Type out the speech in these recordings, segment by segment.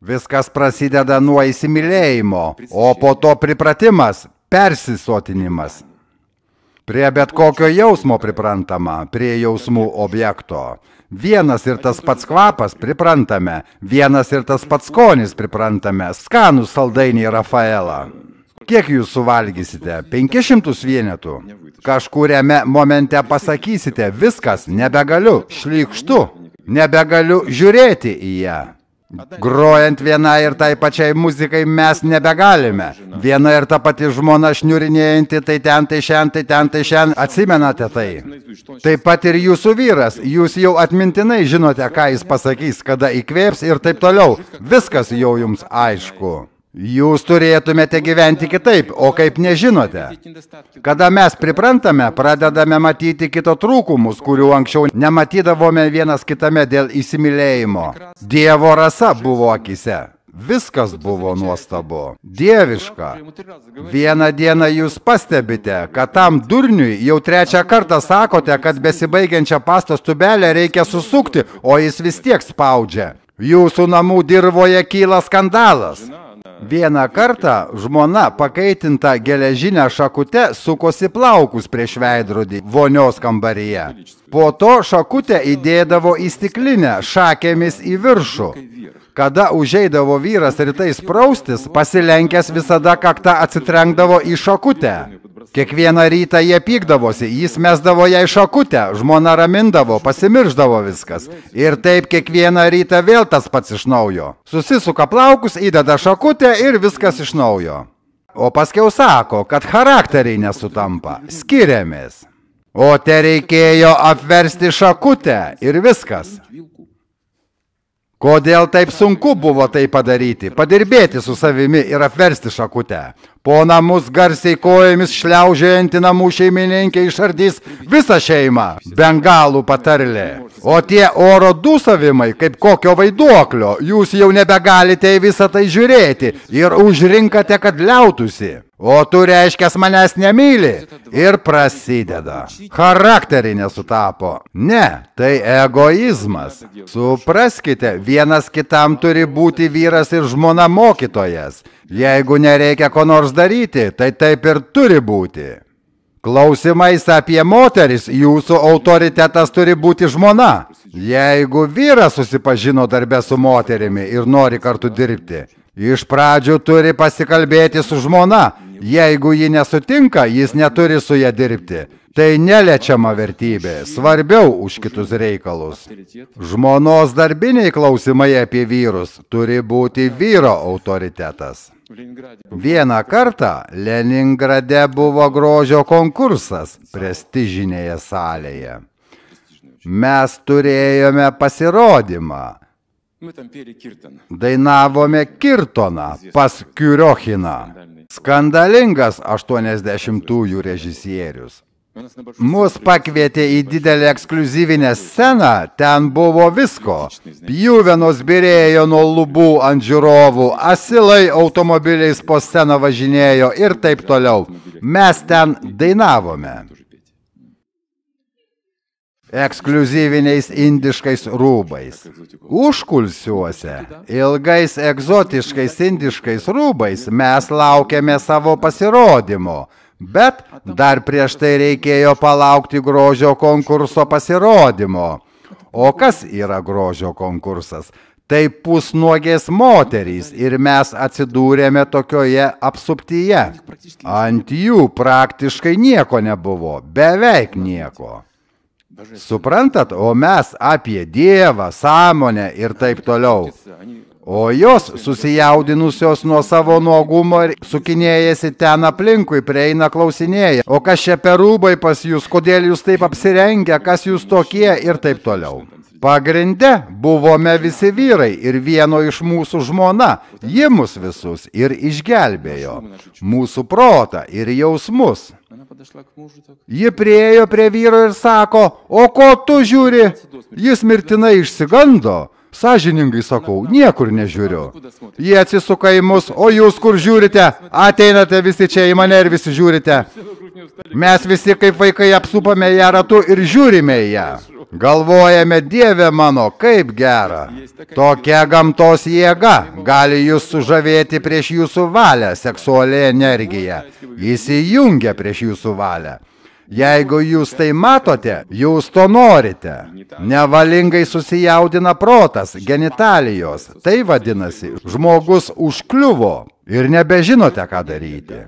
Viskas prasideda nuo įsimylėjimo, o po to pripratimas, persisotinimas. Prie bet kokio jausmo priprantama, prie jausmų objekto. Vienas ir tas pats kvapas priprantame, vienas ir tas pats skonis priprantame, skanus saldainiai Rafaela. Kiek jūs suvalgysite? 500 vienetų. Kažkuriame momente pasakysite, viskas, nebegaliu, šlykštu, nebegaliu žiūrėti į ją. Grojant vienai ir tai pačiai muzikai mes nebegalime. Viena ir ta pati žmona šniurinėjanti, tai ten, tai šiandien, atsimenate tai. Taip pat ir jūsų vyras, jūs jau atmintinai žinote, ką jis pasakys, kada įkvėps ir taip toliau. Viskas jau jums aišku. Jūs turėtumėte gyventi kitaip, o kaip nežinote. Kada mes priprantame, pradedame matyti kito trūkumus, kurių anksčiau nematydavome vienas kitame dėl įsimylėjimo. Dievo rasa buvo akise. Viskas buvo nuostabu. Dieviška. Vieną dieną jūs pastebite, kad tam durniui jau 3 kartą sakote, kad besibaigiančią pastos tubelę reikia susukti, o jis vis tiek spaudžia. Jūsų namų dirvoje kyla skandalas. Vieną kartą žmona pakaitinta geležinę šakutę sukosi plaukus prieš veidrodį vonios kambaryje. Po to šakutę įdėdavo į stiklinę šakėmis į viršų. Kada užeidavo vyras rytais praustis, pasilenkęs visada kaktą atsitrenkdavo į šakutę. Kiekvieną rytą jie pykdavosi, jis mesdavo jai šakutę, žmona ramindavo, pasimirždavo viskas. Ir taip kiekvieną rytą vėl tas pats iš naujo. Susisuka plaukus, įdeda šakutę ir viskas iš naujo. O paskiau sako, kad charakteriai nesutampa, skiriamės. O te reikėjo apversti šakutę ir viskas. Kodėl taip sunku buvo tai padaryti? Padirbėti su savimi ir apversti šakutę. Po namus garsiai kojomis šliaužiojanti namų šeimininkė išardys visą šeimą. Bengalų patarlė. O tie oro dūsavimai, kaip kokio vaiduoklio, jūs jau nebegalite į visą tai žiūrėti ir užrinkate, kad liautųsi. O tu reiškias manęs nemyli. Ir prasideda. Charakteriai nesutapo. Ne, tai egoizmas. Supraskite, vienas kitam turi būti vyras ir žmona mokytojas. Jeigu nereikia ko nors daryti, tai taip ir turi būti. Klausimais apie moteris, jūsų autoritetas turi būti žmona. Jeigu vyras susipažino darbe su moterimi ir nori kartu dirbti, iš pradžių turi pasikalbėti su žmona. Jeigu ji nesutinka, jis neturi su ja dirbti. Tai neliečiama vertybė, svarbiau už kitus reikalus. Žmonos darbiniai klausimai apie vyrus turi būti vyro autoritetas. Vieną kartą Leningrade buvo grožio konkursas prestižinėje salėje. Mes turėjome pasirodymą. Dainavome Kirtoną pas Kiuriochiną. Skandalingas 80-ųjų režisierius. Mus pakvietė į didelę ekskliuzyvinę sceną, ten buvo visko. Pjuvenos byrėjo nuo lubų ant žiūrovų, asilai automobiliais po sceną važinėjo ir taip toliau. Mes ten dainavome. Ekskliuzyviniais indiškais rūbais. Užkulsiuose, ilgais egzotiškais indiškais rūbais mes laukėme savo pasirodymo. Bet dar prieš tai reikėjo palaukti grožio konkurso pasirodymo. O kas yra grožio konkursas? Tai pusnuogės moterys ir mes atsidūrėme tokioje apsuptyje. Ant jų praktiškai nieko nebuvo, beveik nieko. Suprantat, o mes apie Dievą, sąmonę ir taip toliau. O jos susijaudinusios nuo savo nuogumo ir sukinėjasi ten aplinkui, prieina klausinėja. O kas čia per rūbai pas jūs, kodėl jūs taip apsirengę, kas jūs tokie ir taip toliau. Pagrinde buvome visi vyrai ir vieno iš mūsų žmona, ji mus visus ir išgelbėjo. Mūsų protą ir jausmus. Ji priėjo prie vyro ir sako, o ko tu žiūri? Jis mirtinai išsigando. Sąžiningai sakau, niekur nežiūriu. Jie atsisuka į mus, o jūs kur žiūrite? Ateinate visi čia į mane ir visi žiūrite. Mes visi kaip vaikai apsupame ją ratu ir žiūrime į ją. Galvojame, Dieve mano, kaip gera. Tokia gamtos jėga gali jūs sužavėti prieš jūsų valią, seksuali energija. Įsijungia prieš jūsų valią. Jeigu jūs tai matote, jūs to norite. Nevalingai susijaudina protas, genitalijos. Tai vadinasi, žmogus užkliuvo ir nebežinote, ką daryti.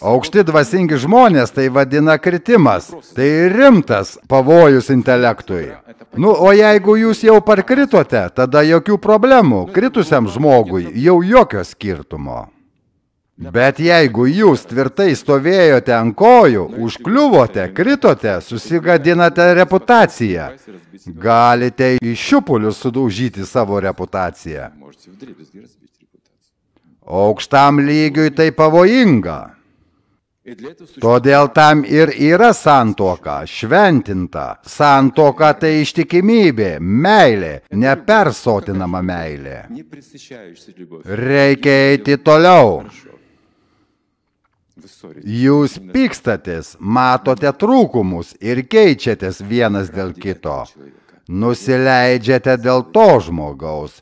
Aukšti dvasingi žmonės tai vadina kritimas. Tai rimtas pavojus intelektui. O jeigu jūs jau parkritote, tada jokių problemų. Kritusiam žmogui jau jokio skirtumo. Bet jeigu jūs tvirtai stovėjote ant kojų, užkliuvote, kritote, susigadinate reputaciją, galite į šiupulius sudaužyti savo reputaciją. Aukštam lygiui tai pavojinga. Todėl tam ir yra santuoka, šventinta. Santuoka tai ištikimybė, meilė, nepersotinama meilė. Reikia eiti toliau. Jūs pykstatės, matote trūkumus ir keičiatės vienas dėl kito. Nusileidžiate dėl to žmogaus.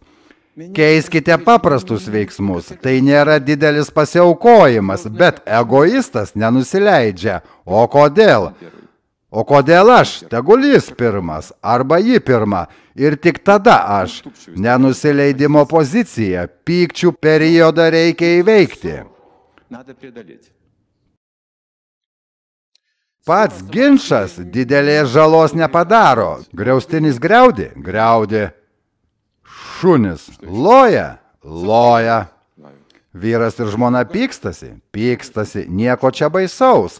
Keiskite paprastus veiksmus, tai nėra didelis pasiaukojimas, bet egoistas nenusileidžia. O kodėl? O kodėl aš? Tegul jis pirmas, arba ji pirma, ir tik tada aš. Nenusileidimo pozicija, pykčių periodą reikia įveikti. Pats ginčas didelės žalos nepadaro. Griaustinis griaudi? Griaudi. Šunis loja? Loja. Vyras ir žmona pykstasi? Pykstasi. Nieko čia baisaus.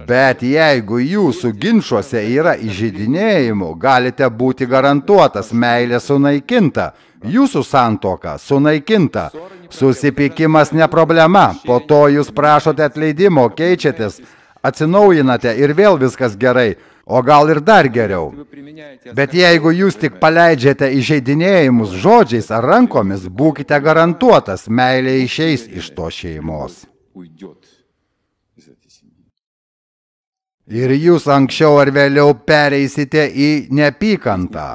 Bet jeigu jūsų ginčuose yra įžeidinėjimų, galite būti garantuotas, meilė sunaikinta. Jūsų santuoka sunaikinta. Susipykimas ne problema. Po to jūs prašote atleidimo, keičiatės, atsinaujinate ir vėl viskas gerai. O gal ir dar geriau. Bet jeigu jūs tik paleidžiate įžeidinėjimus žodžiais ar rankomis, būkite garantuotas, meilė išeis iš to šeimos. Ir jūs anksčiau ar vėliau pereisite į neapykantą.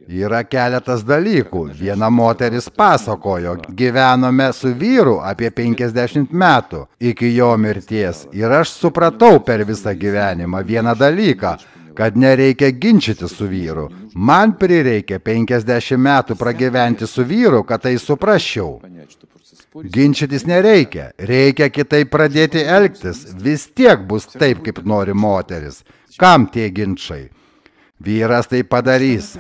Yra keletas dalykų. Viena moteris pasakojo, gyvenome su vyru apie 50 metų iki jo mirties. Ir aš supratau per visą gyvenimą vieną dalyką, kad nereikia ginčyti su vyru. Man prireikė 50 metų pragyventi su vyru, kad tai suprasčiau. Ginčytis nereikia, reikia kitaip pradėti elgtis, vis tiek bus taip, kaip nori moteris. Kam tie ginčai? Vyras tai padarys.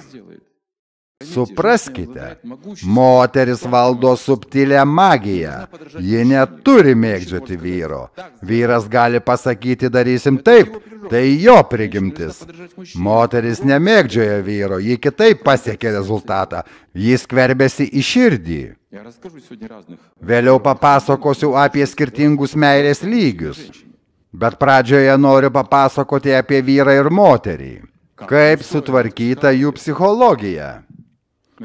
Supraskite, moteris valdo subtilę magiją, ji neturi mėgdžioti vyro. Vyras gali pasakyti, darysim taip, tai jo prigimtis. Moteris nemėgdžioja vyro, ji kitaip pasiekia rezultatą, jis skverbėsi į širdį. Vėliau papasakosiu apie skirtingus meilės lygius, bet pradžioje noriu papasakoti apie vyrą ir moterį. Kaip sutvarkyta jų psichologija.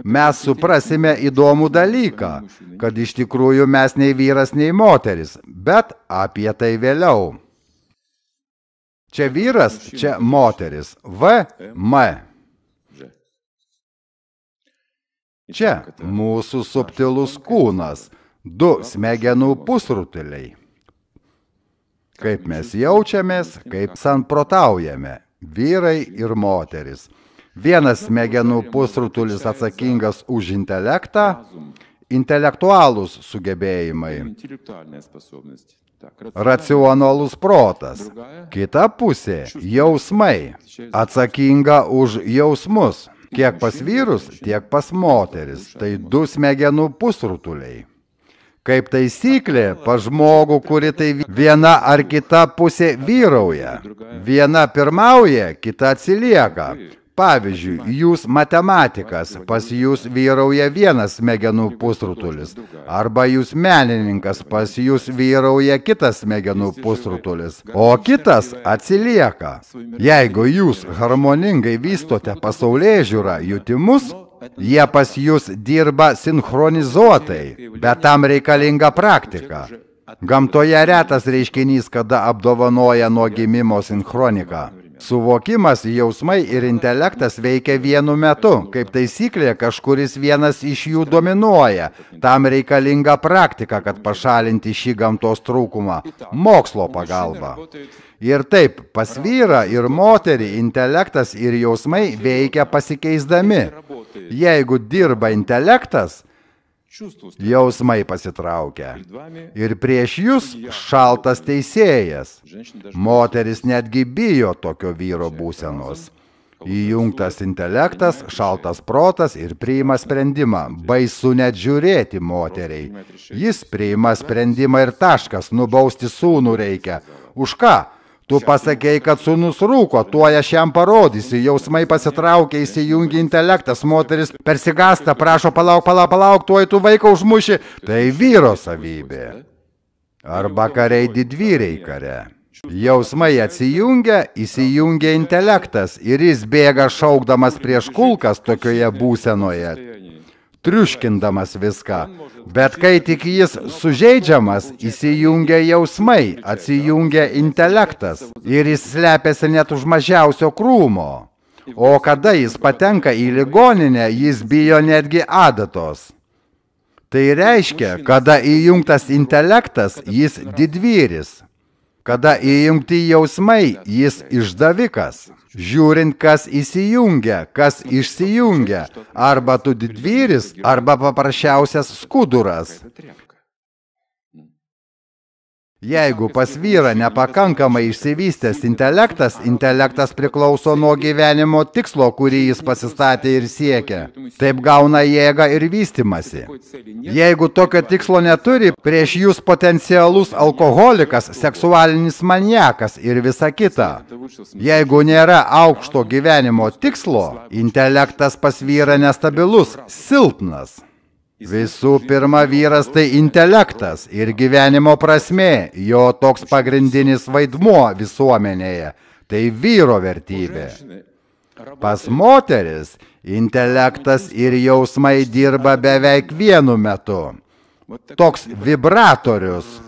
Mes suprasime įdomų dalyką, kad iš tikrųjų mes nei vyras, nei moteris, bet apie tai vėliau. Čia vyras, čia moteris. V-M. Čia mūsų subtilus kūnas, 2 smegenų pusrutuliai. Kaip mes jaučiamės, kaip samprotaujame, vyrai ir moteris. Vienas smegenų pusrutulis atsakingas už intelektą, intelektualūs sugebėjimai, racionalus protas. Kita pusė – jausmai, atsakinga už jausmus. Kiek pas vyrus, tiek pas moteris. Tai 2 smegenų pusrutuliai. Kaip taisyklė, pas žmogų, kuri tai viena ar kita pusė vyrauja. Viena pirmauja, kita atsilieka. Pavyzdžiui, jūs matematikas, pas jūs vyrauja vienas smegenų pusrutulis, arba jūs menininkas, pas jūs vyrauja kitas smegenų pusrutulis, o kitas atsilieka. Jeigu jūs harmoningai vystote pasaulėžiūrą, jutimus, jie pas jūs dirba sinchronizuotai, bet tam reikalinga praktika. Gamtoje retas reiškinys, kada apdovanoja nuo gimimo sinchroniką. Suvokimas, jausmai ir intelektas veikia vienu metu. Kaip taisyklė, kažkuris vienas iš jų dominuoja. Tam reikalinga praktika, kad pašalinti šį gamtos trūkumą. Mokslo pagalba. Ir taip, pas vyrą ir moterį intelektas ir jausmai veikia pasikeisdami. Jeigu dirba intelektas, jausmai pasitraukia. Ir prieš jūs šaltas teisėjas. Moteris netgi bijo tokio vyro būsenos. Įjungtas intelektas, šaltas protas ir priima sprendimą. Baisu net žiūrėti moteriai. Jis priima sprendimą ir taškas, nubausti sūnų reikia. Už ką? Tu pasakei, kad sūnus rūko, tuo aš jam parodysiu, jausmai pasitraukia, įsijungia intelektas, moteris persigąsta, prašo palauk, tuoj tu vaiką užmuši. Tai vyro savybė. Arba kariai didvyriai kare. Jausmai atsijungia, įsijungia intelektas ir jis bėga šaukdamas prieš kulkas tokioje būsenoje, triuškindamas viską. Bet kai tik jis sužeidžiamas, įsijungia jausmai, atsijungia intelektas ir jis slepiasi net už mažiausio krūmo. O kada jis patenka į ligoninę, jis bijo netgi adatos. Tai reiškia, kada įjungtas intelektas, jis didvyris. Kada įjungti jausmai, jis išdavikas. Žiūrint, kas įsijungia, kas išsijungia, arba tu didvyris, arba paprasčiausias skuduras. Jeigu pas vyrą nepakankamai išsivystęs intelektas priklauso nuo gyvenimo tikslo, kurį jis pasistatė ir siekia. Taip gauna jėgą ir vystymasi. Jeigu tokio tikslo neturi, prieš jūs potencialus alkoholikas, seksualinis maniakas ir visa kita. Jeigu nėra aukšto gyvenimo tikslo, intelektas pas vyrą nestabilus, silpnas. Visų pirma, vyras tai intelektas ir gyvenimo prasmė, jo toks pagrindinis vaidmuo visuomenėje, tai vyro vertybė. Pas moteris intelektas ir jausmai dirba beveik vienu metu. Toks vibratorius.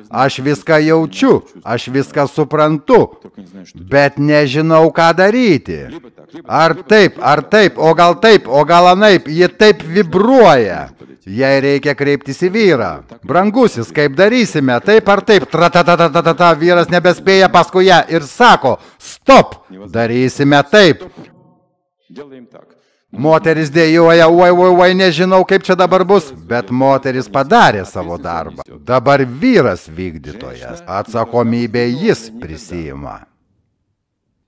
Aš viską jaučiu, aš viską suprantu, bet nežinau, ką daryti. Ar taip, o gal anaip, ji taip vibruoja. Jai reikia kreiptis į vyrą. Brangusis, kaip darysime, taip ar taip, tra-ta-ta-ta-ta-ta, vyras nebespėja paskui ją ir sako, stop, darysime taip. Moteris dėjoja, oi, nežinau, kaip čia dabar bus, bet moteris padarė savo darbą. Dabar vyras vykdytojas, atsakomybę jis prisiima.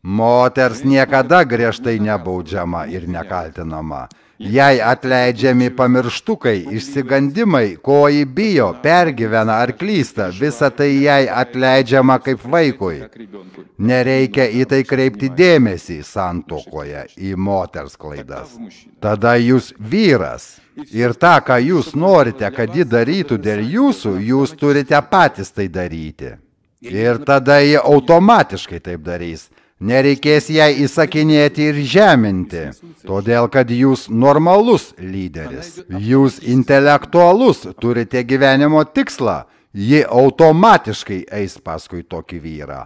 Moters niekada griežtai nebaudžiama ir nekaltinama. Jai atleidžiami pamirštukai, išsigandimai, ko ji bijo, pergyvena ar klysta, visa tai jai atleidžiama kaip vaikui. Nereikia į tai kreipti dėmesį santuokoje, į moters klaidas. Tada jūs vyras. Ir tą, ką jūs norite, kad ji darytų dėl jūsų, jūs turite patys tai daryti. Ir tada ji automatiškai taip darys. Nereikės jai įsakinėti ir žeminti, todėl kad jūs normalus lyderis, jūs intelektualus, turite gyvenimo tikslą, ji automatiškai eis paskui tokį vyrą.